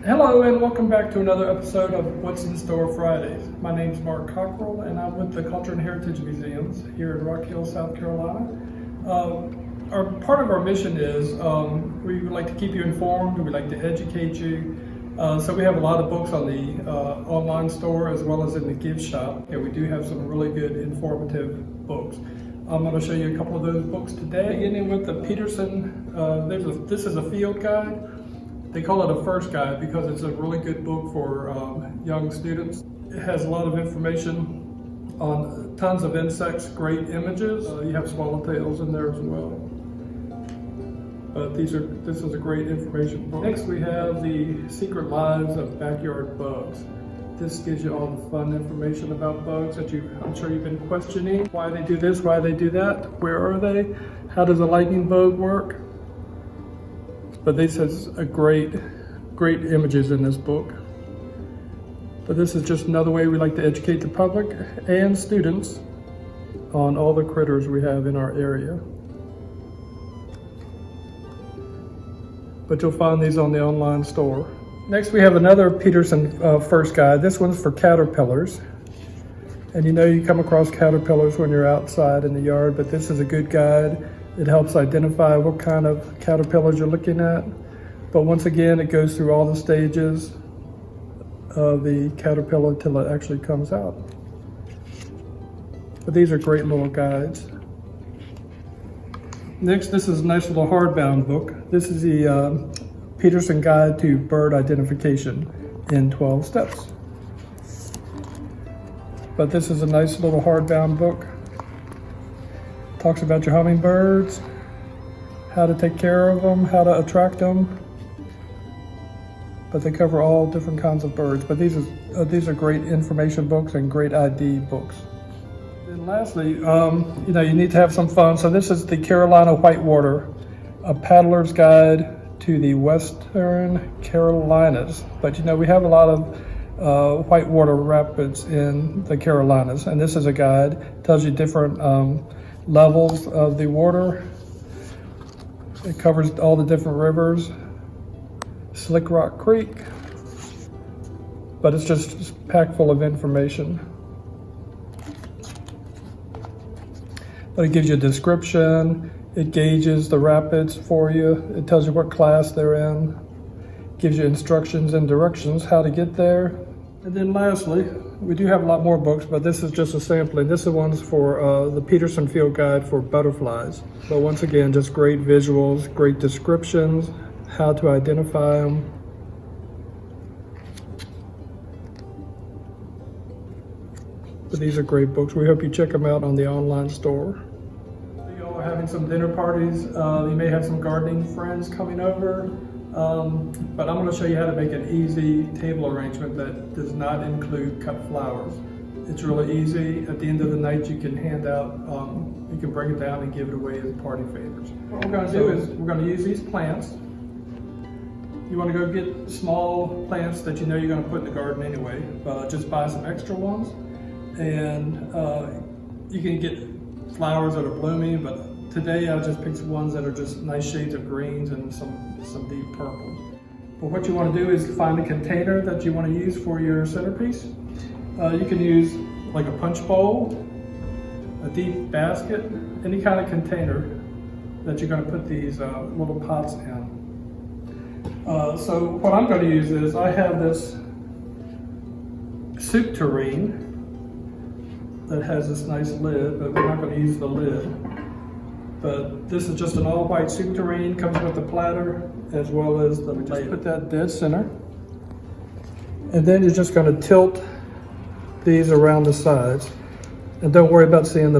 Hello and welcome back to another episode of What's in Store Fridays. My name is Mark Cockrell and I'm with the Culture and Heritage Museums here in Rock Hill, South Carolina. Part of our mission is we would like to keep you informed, we would like to educate you. So we have a lot of books on the online store as well as in the gift shop. And we do have some really good informative books. I'm going to show you a couple of those books today. Beginning with the Peterson, this is a field guide. They call it a first guide because it's a really good book for young students. It has a lot of information on tons of insects, great images. You have swallowtails in there as well. But this is a great information book. Next we have the Secret Lives of Backyard Bugs. This gives you all the fun information about bugs that I'm sure you've been questioning. Why they do this, why they do that, where are they, how does a lightning bug work? But this has a great images in this book. But this is just another way we like to educate the public and students on all the critters we have in our area. But you'll find these on the online store. Next we have another Peterson first guide. This one's for caterpillars. And you come across caterpillars when you're outside in the yard, but this is a good guide. It helps identify what kind of caterpillars you're looking at. But once again, it goes through all the stages of the caterpillar till it actually comes out. But these are great little guides. Next, this is a nice little hardbound book. This is the Peterson Guide to Bird Identification in 12 Steps. But this is a nice little hardbound book. Talks about your hummingbirds, how to take care of them, how to attract them. But they cover all different kinds of birds. But these are great information books and great ID books. And lastly, you need to have some fun. So this is the Carolina Whitewater, a paddler's guide to the Western Carolinas. But we have a lot of whitewater rapids in the Carolinas, and this is a guide. Tells you different levels of the water. It covers all the different rivers, Slick Rock Creek, but it's just packed full of information. But it gives you a description, it gauges the rapids for you, it tells you what class they're in, gives you instructions and directions how to get there. And then lastly, we do have a lot more books, but this is just a sampling. This is one's for the Peterson Field Guide for butterflies. But once again, just great visuals, great descriptions, how to identify them. But these are great books. We hope you check them out on the online store. You all are having some dinner parties. You may have some gardening friends coming over. But I'm going to show you how to make an easy table arrangement that does not include cut flowers. It's really easy. At the end of the night, you can hand out, you can bring it down and give it away as party favors. What we're going to do is we're going to use these plants. You want to go get small plants that you're going to put in the garden anyway. Just buy some extra ones. And you can get flowers that are blooming, but today I just picked ones that are just nice shades of greens and some deep purples. But what you want to do is find a container that you want to use for your centerpiece. You can use like a punch bowl, a deep basket, any kind of container that you're going to put these little pots in. So what I'm going to use is I have this soup tureen that has this nice lid, but we're not going to use the lid. But this is just an all-white soup tureen, comes with the platter as well as the plate. Just put that dead center. And then you're just going to tilt these around the sides. And don't worry about seeing the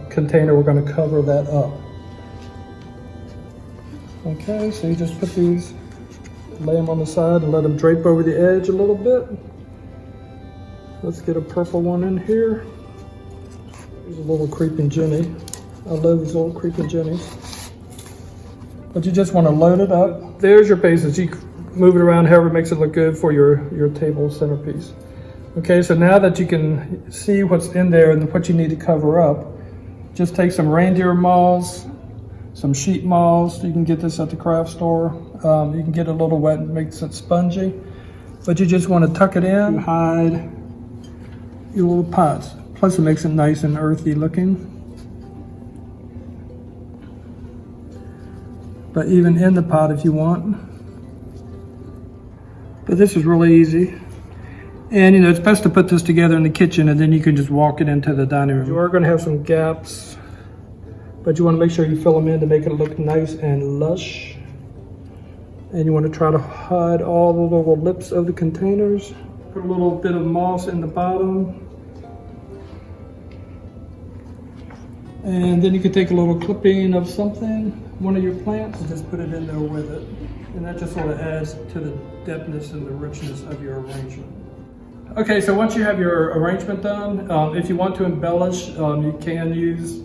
container, we're going to cover that up. Okay, so you just put these, lay them on the side and let them drape over the edge a little bit. Let's get a purple one in here. Here's a little creeping Jenny. I love these little creeping jennies. But you just want to load it up. There's your bases. You move it around however makes it look good for your table centerpiece. Okay, so now that you can see what's in there and what you need to cover up, just take some reindeer moss, some sheet moss. You can get this at the craft store. You can get it a little wet and makes it spongy, but you just want to tuck it in, hide your little pots. Plus it makes it nice and earthy looking. But even in the pot if you want. But this is really easy. And you know, it's best to put this together in the kitchen and then you can just walk it into the dining room. You are going to have some gaps, but you want to make sure you fill them in to make it look nice and lush. And you want to try to hide all the little lips of the containers. Put a little bit of moss in the bottom. And then you can take a little clipping of something, one of your plants, and just put it in there with it. And that just sort of adds to the depthness and the richness of your arrangement. Okay, so once you have your arrangement done, if you want to embellish, you can use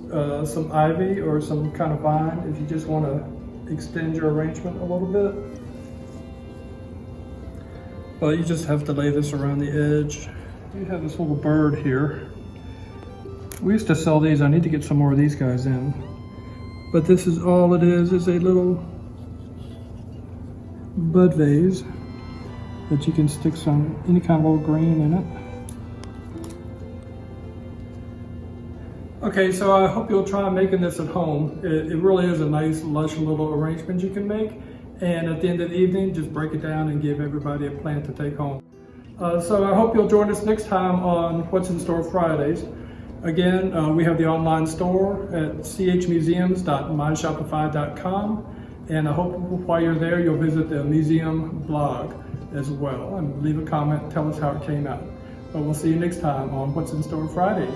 some ivy or some kind of vine if you just want to extend your arrangement a little bit. But you just have to lay this around the edge. You have this little bird here. We used to sell these. I need to get some more of these guys in. But this is all it is a little bud vase that you can stick some, any kind of little green in it. Okay, so I hope you'll try making this at home. It really is a nice, lush little arrangement you can make. And at the end of the evening, just break it down and give everybody a plant to take home. So I hope you'll join us next time on What's in Store Fridays. Again, we have the online store at chmuseums.myshopify.com, and I hope while you're there you'll visit the museum blog as well and leave a comment and tell us how it came out. But we'll see you next time on What's in Store Fridays.